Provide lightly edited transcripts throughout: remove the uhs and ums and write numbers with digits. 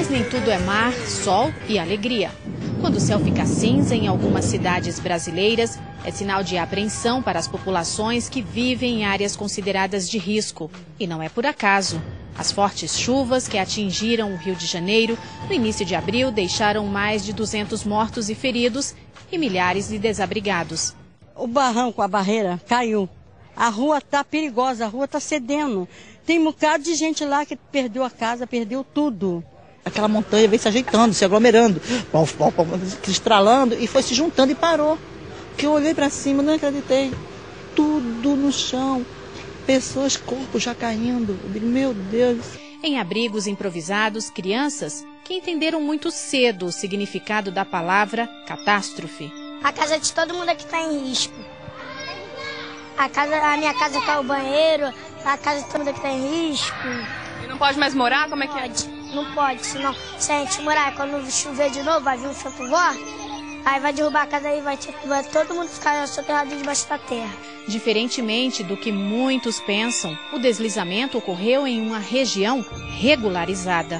Mas nem tudo é mar, sol e alegria. Quando o céu fica cinza em algumas cidades brasileiras, é sinal de apreensão para as populações que vivem em áreas consideradas de risco. E não é por acaso. As fortes chuvas que atingiram o Rio de Janeiro no início de abril deixaram mais de 200 mortos e feridos e milhares de desabrigados. O barranco, a barreira, caiu. A rua está perigosa, a rua está cedendo. Tem um bocado de gente lá que perdeu a casa, perdeu tudo. Aquela montanha veio se ajeitando, se aglomerando, se estralando e foi se juntando e parou. Que eu olhei para cima, não acreditei. Tudo no chão, pessoas, corpos já caindo. Eu digo, meu Deus. Em abrigos improvisados, crianças que entenderam muito cedo o significado da palavra catástrofe. A casa de todo mundo aqui está em risco. A minha casa está o banheiro, a casa de todo mundo aqui está em risco. E não pode mais morar? Como é que é? Não pode, senão se a gente morar, quando chover de novo, vai vir um vento forte, aí vai derrubar a casa e vai todo mundo ficar soterrado debaixo da terra. Diferentemente do que muitos pensam, o deslizamento ocorreu em uma região regularizada.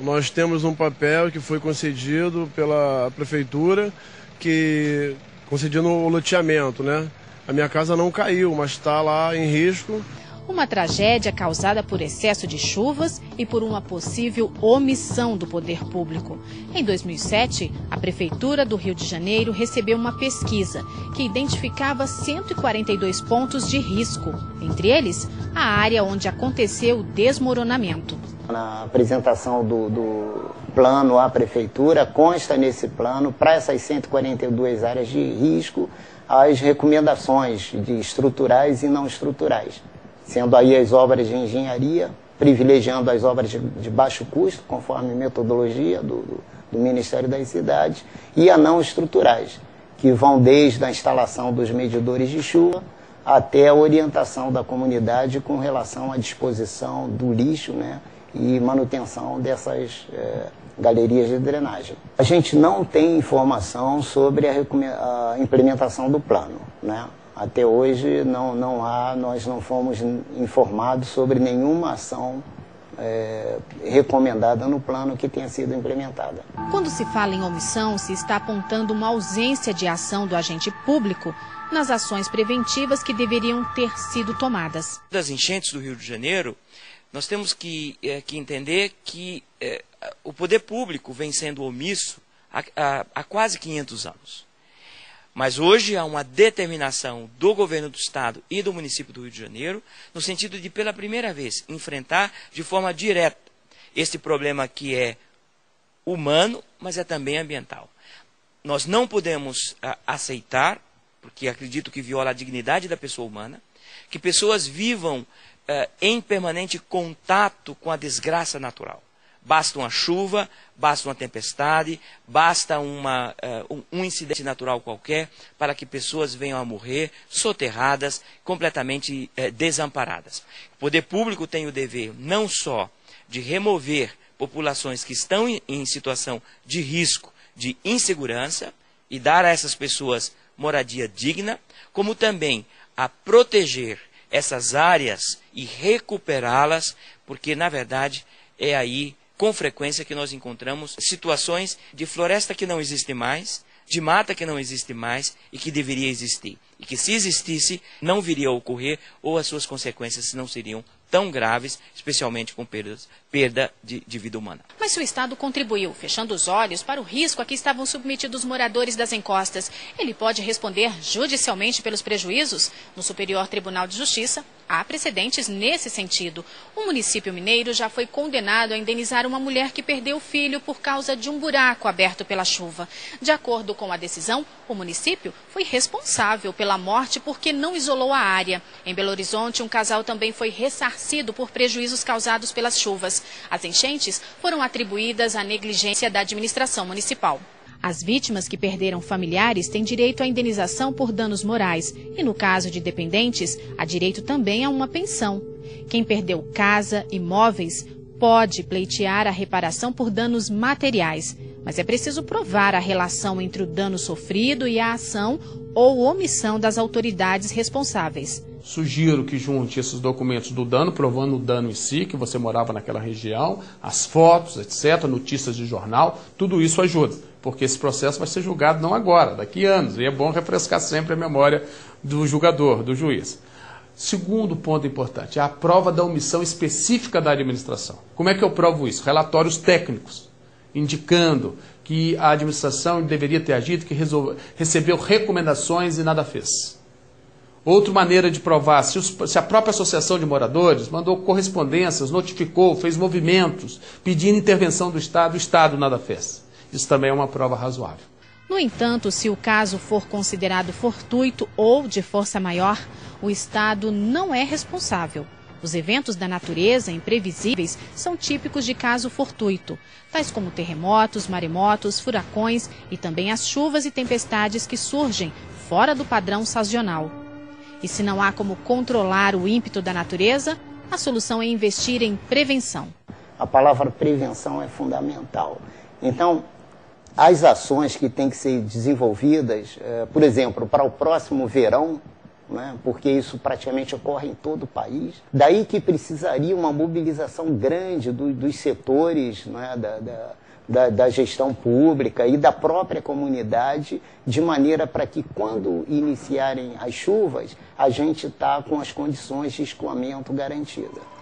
Nós temos um papel que foi concedido pela prefeitura, que concedendo o loteamento, né? A minha casa não caiu, mas está lá em risco. Uma tragédia causada por excesso de chuvas e por uma possível omissão do poder público. Em 2007, a Prefeitura do Rio de Janeiro recebeu uma pesquisa que identificava 142 pontos de risco, entre eles a área onde aconteceu o desmoronamento. Na apresentação do plano à Prefeitura, consta nesse plano, para essas 142 áreas de risco, as recomendações de estruturais e não estruturais. Sendo aí as obras de engenharia, privilegiando as obras de baixo custo, conforme metodologia do Ministério das Cidades, e a não estruturais, que vão desde a instalação dos medidores de chuva até a orientação da comunidade com relação à disposição do lixo, né, e manutenção dessas galerias de drenagem. A gente não tem informação sobre a implementação do plano, né? Até hoje nós não fomos informados sobre nenhuma ação recomendada no plano que tenha sido implementada. Quando se fala em omissão, se está apontando uma ausência de ação do agente público nas ações preventivas que deveriam ter sido tomadas. Das enchentes do Rio de Janeiro, nós temos que entender que o poder público vem sendo omisso há quase 500 anos. Mas hoje há uma determinação do governo do Estado e do município do Rio de Janeiro, no sentido de, pela primeira vez, enfrentar de forma direta este problema que é humano, mas é também ambiental. Nós não podemos aceitar, porque acredito que viola a dignidade da pessoa humana, que pessoas vivam em permanente contato com a desgraça natural. Basta uma chuva, basta uma tempestade, basta um incidente natural qualquer para que pessoas venham a morrer soterradas, completamente desamparadas. O poder público tem o dever não só de remover populações que estão em situação de risco, de insegurança, e dar a essas pessoas moradia digna, como também a proteger essas áreas e recuperá-las, porque, na verdade, é aí com frequência que nós encontramos situações de floresta que não existe mais, de mata que não existe mais e que deveria existir. E que se existisse, não viria a ocorrer ou as suas consequências não seriam tão graves, especialmente com perda de vida humana. Mas se o Estado contribuiu, fechando os olhos para o risco a que estavam submetidos os moradores das encostas, ele pode responder judicialmente pelos prejuízos? No Superior Tribunal de Justiça, há precedentes nesse sentido. O município mineiro já foi condenado a indenizar uma mulher que perdeu o filho por causa de um buraco aberto pela chuva. De acordo com a decisão, o município foi responsável pela morte porque não isolou a área. Em Belo Horizonte, um casal também foi ressarcido por prejuízos causados pelas chuvas. As enchentes foram atribuídas à negligência da administração municipal. As vítimas que perderam familiares têm direito à indenização por danos morais e, no caso de dependentes, há direito também a uma pensão. Quem perdeu casa, imóveis, pode pleitear a reparação por danos materiais, mas é preciso provar a relação entre o dano sofrido e a ação ou omissão das autoridades responsáveis. Sugiro que junte esses documentos do dano, provando o dano em si, que você morava naquela região, as fotos, etc., notícias de jornal, tudo isso ajuda, porque esse processo vai ser julgado não agora, daqui a anos, e é bom refrescar sempre a memória do julgador, do juiz. Segundo ponto importante, é a prova da omissão específica da administração. Como é que eu provo isso? Relatórios técnicos, indicando que a administração deveria ter agido, que recebeu recomendações e nada fez. Outra maneira de provar, se a própria associação de moradores mandou correspondências, notificou, fez movimentos, pedindo intervenção do Estado, o Estado nada fez. Isso também é uma prova razoável. No entanto, se o caso for considerado fortuito ou de força maior, o Estado não é responsável. Os eventos da natureza imprevisíveis são típicos de caso fortuito, tais como terremotos, maremotos, furacões e também as chuvas e tempestades que surgem fora do padrão sazonal. E se não há como controlar o ímpeto da natureza, a solução é investir em prevenção. A palavra prevenção é fundamental. Então, as ações que têm que ser desenvolvidas, por exemplo, para o próximo verão, né, porque isso praticamente ocorre em todo o país, daí que precisaria uma mobilização grande dos setores, né, da gestão pública e da própria comunidade, de maneira para que quando iniciarem as chuvas, a gente está com as condições de escoamento garantidas.